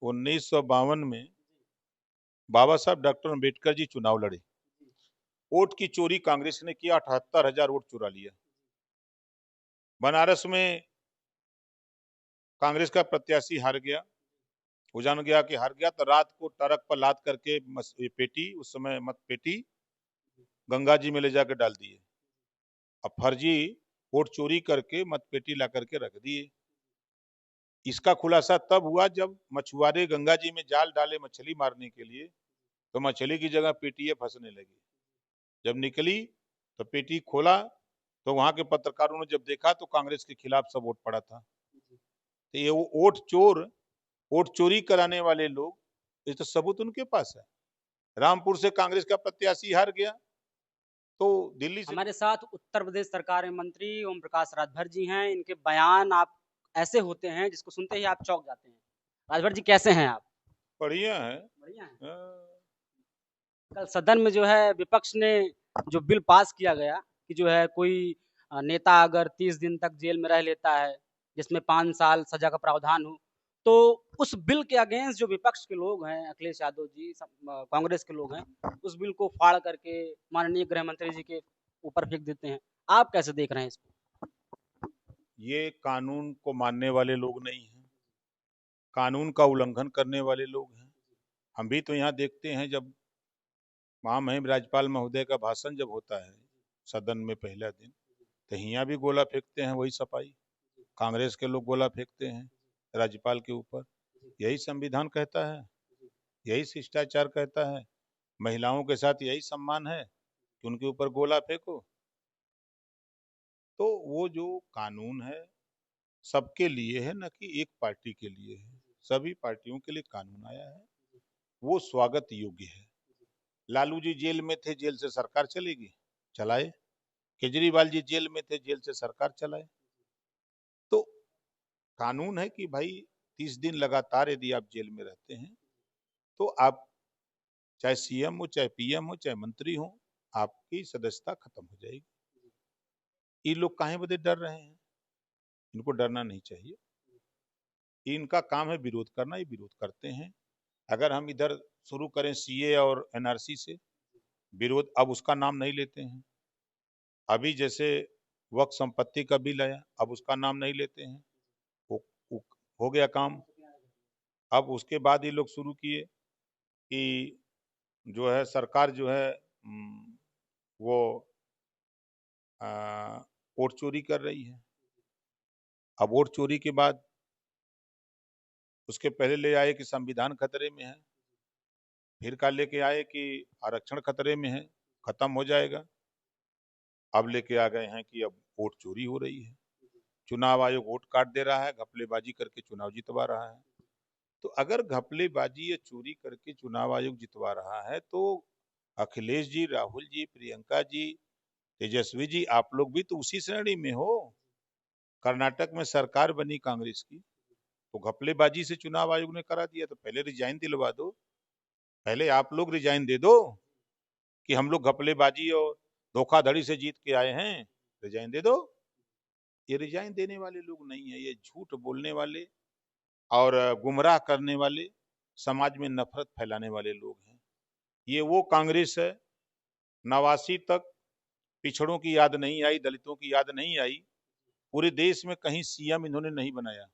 1952 में बाबा साहब डॉक्टर अम्बेडकर जी चुनाव लड़े। वोट की चोरी कांग्रेस ने किया, 78,000 वोट चुरा लिया। बनारस में कांग्रेस का प्रत्याशी हार गया। वो जान गया कि हार गया, तो रात को ट्रक पर लाद करके ये पेटी, उस समय मत पेटी, गंगा जी में ले जाकर डाल दिए। अब फर्जी वोट चोरी करके मत पेटी ला करके रख दिए। इसका खुलासा तब हुआ जब मछुआरे गंगा जी में जाल डाले मछली मारने के लिए, तो मछली की जगह पेटियां फंसने लगी। जब निकली तो पेटी खोला, तो वहां के पत्रकारों ने जब देखा तो कांग्रेस के खिलाफ सब वोट पड़ा था। तो ये वोट चोर, वोट चोरी कराने वाले लोग, ये तो सबूत उनके पास है। रामपुर से कांग्रेस का प्रत्याशी हार गया, तो दिल्ली से हमारे साथ उत्तर प्रदेश सरकार में मंत्री ओम प्रकाश राजभर जी हैं। इनके बयान आप ऐसे होते हैं जिसको सुनते ही आप चौंक जाते हैं। राजभर जी कैसे हैं आप? बढ़िया है। बढ़िया हैं। हाँ। कल सदन में जो है विपक्ष ने जो बिल पास किया गया कि जो है कोई नेता अगर 30 दिन तक जेल में रह लेता है, जिसमें 5 साल सजा का प्रावधान हो, तो उस बिल के अगेंस्ट जो विपक्ष के लोग हैं, अखिलेश यादव जी, कांग्रेस के लोग हैं, उस बिल को फाड़ करके माननीय गृह मंत्री जी के ऊपर फेंक देते हैं। आप कैसे देख रहे हैं इसको? ये कानून को मानने वाले लोग नहीं हैं, कानून का उल्लंघन करने वाले लोग हैं। हम भी तो यहाँ देखते हैं, जब महामहिम राज्यपाल महोदय का भाषण जब होता है सदन में पहला दिन, तो यहाँ भी गोला फेंकते हैं वही सपाई। कांग्रेस के लोग गोला फेंकते हैं राज्यपाल के ऊपर। यही संविधान कहता है, यही शिष्टाचार कहता है। महिलाओं के साथ यही सम्मान है कि उनके ऊपर गोला फेंको। तो वो जो कानून है सबके लिए है, न कि एक पार्टी के लिए है। सभी पार्टियों के लिए कानून आया है, वो स्वागत योग्य है। लालू जी जेल में थे, जेल से सरकार चलेगी, चलाए। केजरीवाल जी जेल में थे, जेल से सरकार चलाए। तो कानून है कि भाई 30 दिन लगातार यदि आप जेल में रहते हैं, तो आप चाहे सीएम हो, चाहे पीएम हो, चाहे मंत्री हो, आपकी सदस्यता खत्म हो जाएगी। ये लोग काहे बदे डर रहे हैं? इनको डरना नहीं चाहिए। इनका काम है विरोध करना, ये विरोध करते हैं। अगर हम इधर शुरू करें सीए और एनआरसी से विरोध, अब उसका नाम नहीं लेते हैं। अभी जैसे वक्फ संपत्ति का बिल आया, अब उसका नाम नहीं लेते हैं। वो हो गया काम। अब उसके बाद ये लोग शुरू किए कि जो है सरकार जो है वो वोट चोरी कर रही है। अब वोट चोरी के बाद उसके पहले ले आए कि संविधान खतरे में है, फिर का लेके आए कि आरक्षण खतरे में है, खत्म हो जाएगा। अब लेके आ गए हैं कि अब वोट चोरी हो रही है, चुनाव आयोग वोट काट दे रहा है, घपलेबाजी करके चुनाव जितवा रहा है। तो अगर घपलेबाजी या चोरी करके चुनाव आयोग जितवा रहा है, तो अखिलेश जी, राहुल जी, प्रियंका जी, तेजस्वी जी, आप लोग भी तो उसी श्रेणी में हो। कर्नाटक में सरकार बनी कांग्रेस की, तो घपलेबाजी से चुनाव आयोग ने करा दिया, तो पहले रिजाइन दिलवा दो। पहले आप लोग रिजाइन दे दो कि हम लोग घपलेबाजी और धोखाधड़ी से जीत के आए हैं, रिजाइन दे दो। ये रिजाइन देने वाले लोग नहीं है, ये झूठ बोलने वाले और गुमराह करने वाले, समाज में नफरत फैलाने वाले लोग हैं। ये वो कांग्रेस है, 89 तक पिछड़ों की याद नहीं आई, दलितों की याद नहीं आई। पूरे देश में कहीं सीएम इन्होंने नहीं बनाया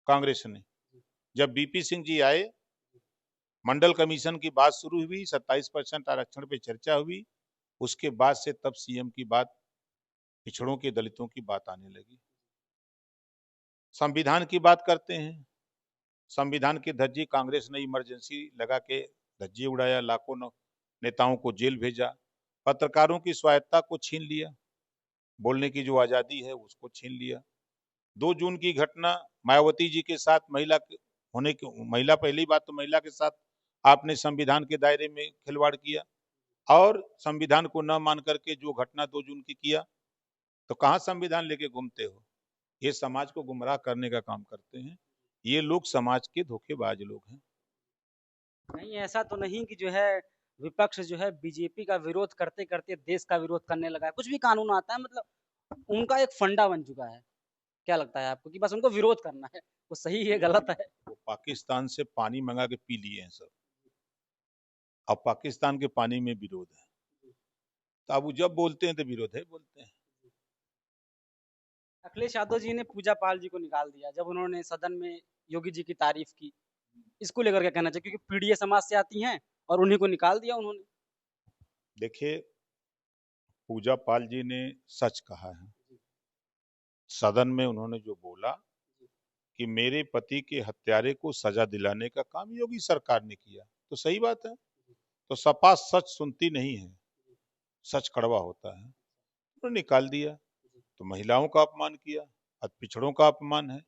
कांग्रेस ने। जब बीपी सिंह जी आए, मंडल कमीशन की बात शुरू हुई, 27% आरक्षण पे चर्चा हुई, उसके बाद से तब सीएम की बात, पिछड़ों के दलितों की बात आने लगी। संविधान की बात करते हैं, संविधान की धज्जी कांग्रेस ने इमरजेंसी लगा के धज्जी उड़ाया, लाखों नेताओं को जेल भेजा, पत्रकारों की स्वायत्ता को छीन लिया, बोलने की जो आजादी है उसको छीन लिया। 2 जून की घटना, मायावती जी के साथ महिला, पहली बात तो महिला के साथ आपने संविधान के दायरे में खिलवाड़ किया, और संविधान को न मान करके जो घटना 2 जून की किया, तो कहाँ संविधान लेके घूमते हो? ये समाज को गुमराह करने का काम करते हैं। ये लोग समाज के धोखेबाज लोग हैं। नहीं, ऐसा तो नहीं कि जो है विपक्ष जो है बीजेपी का विरोध करते-करते देश का विरोध करने लगा है। कुछ भी कानून आता है मतलब उनका एक फंडा बन चुका है। क्या लगता है आपको कि बस उनको विरोध करना है, वो सही है, गलत है? वो पाकिस्तान से पानी मंगा के पी लिए हैं सब। अब पाकिस्तान के पानी में विरोध है, तो अब वो जब बोलते हैं तो विरोध है बोलते हैं। अखिलेश यादव जी ने पूजा पाल जी को निकाल दिया जब उन्होंने सदन में योगी जी की तारीफ की। इसको लेकर क्या कहना चाहिए? क्योंकि पीडीए समाज से आती हैं और उन्हीं को निकाल दिया उन्होंने। देखिए, पूजा पाल जी ने सच कहा है। सदन में उन्होंने जो बोला कि मेरे पति के हत्यारे को सजा दिलाने का काम योगी सरकार ने किया, तो सही बात है। तो सपा सच सुनती नहीं है, सच कड़वा होता है। तो निकाल दिया, तो महिलाओं का अपमान किया, आज पिछड़ों का अपमान है।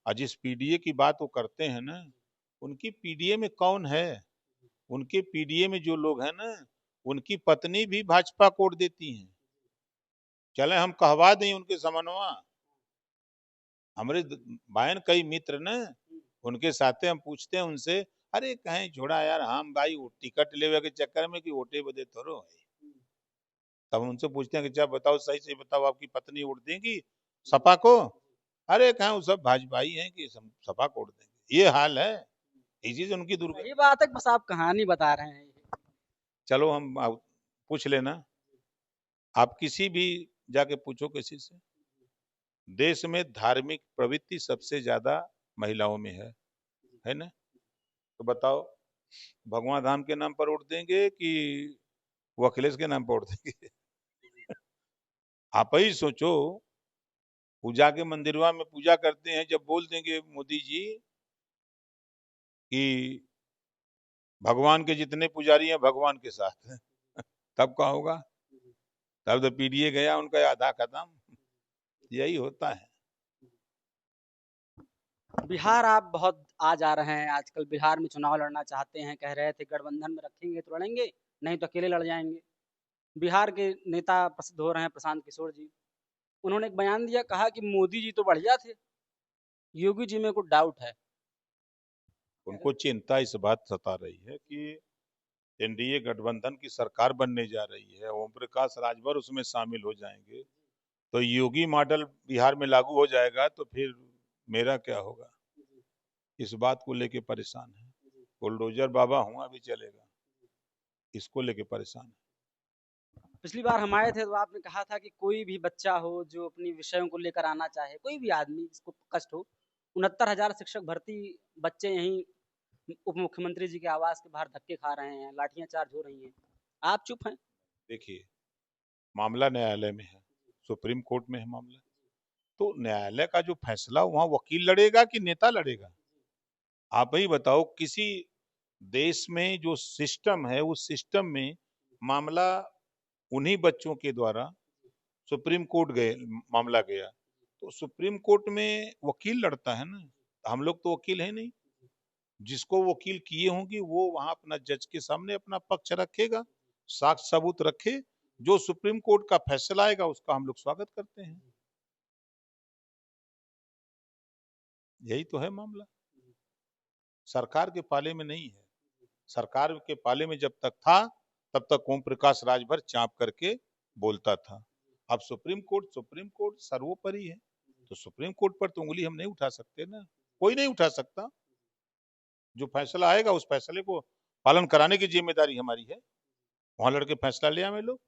आज जिस पीडीए की बात वो करते हैं ना, उनकी पीडीए में कौन है? उनके पीडीए में जो लोग हैं ना, उनकी पत्नी भी भाजपा को वोट देती हैं। चले हम कहवा दें उनके समन्वय। हमारे बायन कई मित्र न, उनके साथे हम पूछते हैं उनसे, अरे कहीं छोड़ा यार, हम भाई वो टिकट लेवे के चक्कर में कि वोटे बदे थोड़ो है। तब हम उनसे पूछते हैं कि क्या बताओ, सही से बताओ, आपकी पत्नी वोट देंगी सपा को? अरे कहा वो सब भाजपाई हैं कि सपा को वोट देंगे। ये हाल है, इसी से उनकी सही दुर्गति। बात है, बस आप कहानी बता रहे हैं ये। चलो हम पूछ लेना, आप किसी भी जाके पूछो किसी से, देश में धार्मिक प्रवृत्ति सबसे ज्यादा महिलाओं में है ना? तो बताओ, भगवान राम के नाम पर वोट देंगे कि वो अखिलेश के नाम पर वोट देंगे? आप ही सोचो, पूजा के मंदिरवा में पूजा करते हैं, जब बोल देंगे मोदी जी कि भगवान के जितने पुजारी हैं भगवान के साथ हैं, तब क्या होगा? तब तो पीडीए गया उनका आधा खत्म। यही होता है। बिहार आप बहुत आ जा रहे हैं आजकल, बिहार में चुनाव लड़ना चाहते हैं, कह रहे थे गठबंधन में रखेंगे तो लड़ेंगे, नहीं तो अकेले लड़ जाएंगे। बिहार के नेता प्रसिद्ध हो रहे हैं प्रशांत किशोर जी। उन्होंने एक बयान दिया, कहा कि मोदी जी तो बढ़िया थे, योगी जी में कुछ डाउट है। उनको चिंता इस बात सता रही है कि एनडीए गठबंधन की सरकार बनने जा रही है, ओम प्रकाश राजभर उसमें शामिल हो जाएंगे, तो योगी मॉडल बिहार में लागू हो जाएगा, तो फिर मेरा क्या होगा? इस बात को लेके परेशान है। बुलडोजर बाबा हुआ भी चलेगा, इसको लेके परेशान है। पिछली बार हम आए थे तो आपने कहा था कि कोई भी बच्चा हो जो अपनी विषयों को लेकर आना चाहे, कोई भी आदमी जिसको कष्ट हो, 69,000 शिक्षक भर्ती बच्चे यहीं उप मुख्यमंत्री जी के आवास के बाहर धक्के खा रहे हैं, लाठियां चार्ज हो रही हैं, आप चुप हैं। देखिए, मामला न्यायालय में है, सुप्रीम कोर्ट में है मामला, तो न्यायालय का जो फैसला, वहां वकील लड़ेगा कि नेता लड़ेगा? आप ही बताओ, किसी देश में जो सिस्टम है, उस सिस्टम में मामला उन्हीं बच्चों के द्वारा सुप्रीम कोर्ट गए, मामला गया, तो सुप्रीम कोर्ट में वकील लड़ता है ना। हम लोग तो वकील है नहीं। जिसको वकील किए होंगे वो वहां अपना जज के सामने अपना पक्ष रखेगा, साक्ष्य सबूत रखे, जो सुप्रीम कोर्ट का फैसला आएगा उसका हम लोग स्वागत करते हैं। यही तो है मामला। सरकार के पाले में नहीं है। सरकार के पाले में जब तक था, तब तक ओम प्रकाश राजभर चाप करके बोलता था। अब सुप्रीम कोर्ट सर्वोपरि है, तो सुप्रीम कोर्ट पर तो उंगली हम नहीं उठा सकते ना, कोई नहीं उठा सकता। जो फैसला आएगा उस फैसले को पालन कराने की जिम्मेदारी हमारी है। वहां लड़के फैसला ले आए लोग।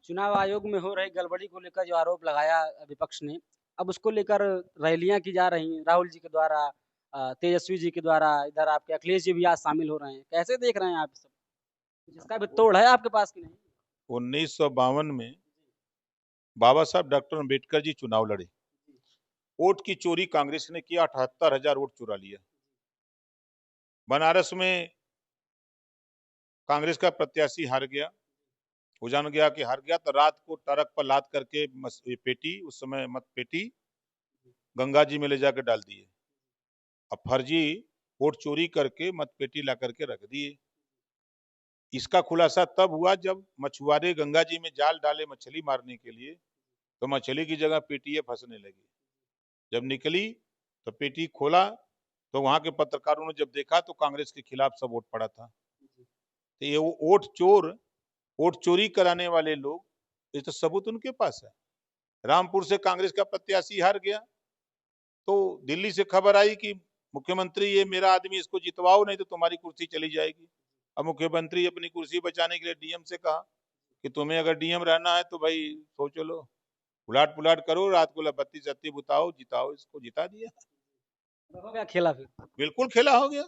चुनाव आयोग में हो रही गड़बड़ी को लेकर जो आरोप लगाया विपक्ष ने, अब उसको लेकर रैलियां की जा रही हैं राहुल जी के द्वारा, तेजस्वी जी के द्वारा, इधर आपके अखिलेश जी भी आज शामिल हो रहे हैं। कैसे देख रहे हैं आप सब? जिसका भी तोड़ है आपके पास कि नहीं? 1952 में बाबा साहब डॉक्टर अम्बेडकर जी चुनाव लड़े, वोट की चोरी कांग्रेस ने किया, 78,000 वोट चुरा लिया। बनारस में कांग्रेस का प्रत्याशी हार गया, वो जान गया कि हार गया, तो रात को ट्रक पर लाद करके पेटी, उस समय मत पेटी, गंगा जी में ले जाकर डाल दिए। अब फर्जी वोट चोरी करके मत पेटी ला करके रख दिए। इसका खुलासा तब हुआ जब मछुआरे गंगा जी में जाल डाले मछली मारने के लिए, तो मछली की जगह पेटियां फंसने लगी। जब निकली तो पेटी खोला, तो वहां के पत्रकारों ने जब देखा तो कांग्रेस के खिलाफ सब वोट पड़ा था। तो ये वोट चोर, वोट चोरी कराने वाले लोग, ये तो सबूत उनके पास है। रामपुर से कांग्रेस का प्रत्याशी हार गया, तो दिल्ली से खबर आई कि मुख्यमंत्री ये मेरा आदमी, इसको जितवाओ नहीं तो तुम्हारी कुर्सी चली जाएगी। अब मुख्यमंत्री अपनी कुर्सी बचाने के लिए डीएम से कहा कि तुम्हें अगर डीएम रहना है तो भाई सोच लो, उलाट पुलाट करो, रात को बत्ती सत्ती बुताओ, जिताओ, इसको जिता दिया। हो गया खेला फिर। बिल्कुल खेला हो गया।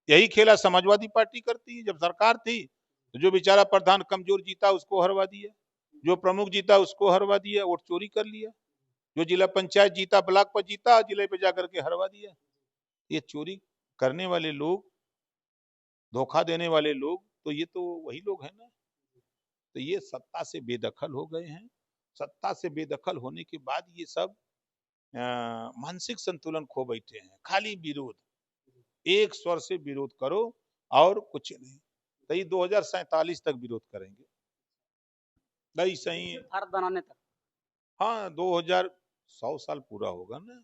यही खेला समाजवादी पार्टी करती है। जब सरकार थी तो जो बेचारा प्रधान कमजोर जीता उसको हरवा दिया, जो प्रमुख जीता उसको हरवा दिया, वोट चोरी कर लिया, जो जिला पंचायत जीता, ब्लॉक पर जीता, जिले पे जाकर के हरवा दिया। ये चोरी करने वाले लोग, धोखा देने वाले लोग, तो ये तो वही लोग हैं ना। तो ये सत्ता से बेदखल हो गए हैं। सत्ता से बेदखल होने के बाद ये सब मानसिक संतुलन खो बैठे हैं। खाली विरोध, एक स्वर से विरोध करो और कुछ नहीं। तो ये 2047 तक विरोध करेंगे। नहीं सही। भारत बनाने तक। हाँ, 2100 साल पूरा होगा ना,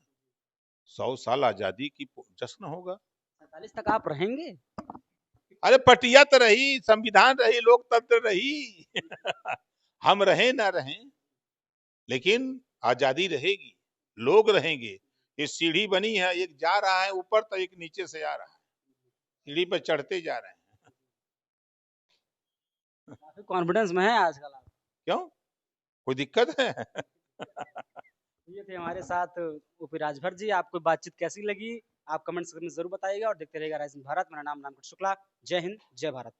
100 साल आजादी की जश्न होगा। 47 तक आप रहेंगे? अरे पटिया तो रही, संविधान रही, लोकतंत्र रही। हम रहें ना रहें, लेकिन आजादी रहेगी, लोग रहेंगे। ये सीढ़ी बनी है, एक जा रहा है ऊपर तो एक नीचे से आ रहा है, सीढ़ी पर चढ़ते जा रहे हैं। काफी कॉन्फिडेंस में है आजकल आप। क्यों, कोई दिक्कत है? ये थे हमारे साथ ओपी राजभर जी। आपको बातचीत कैसी लगी आप कमेंट सेक्शन में जरूर बताइएगा और देखते रहिएगा राइजिंग भारत। मेरा नाम रामकृष्ण शुक्ला। जय हिंद, जय भारत।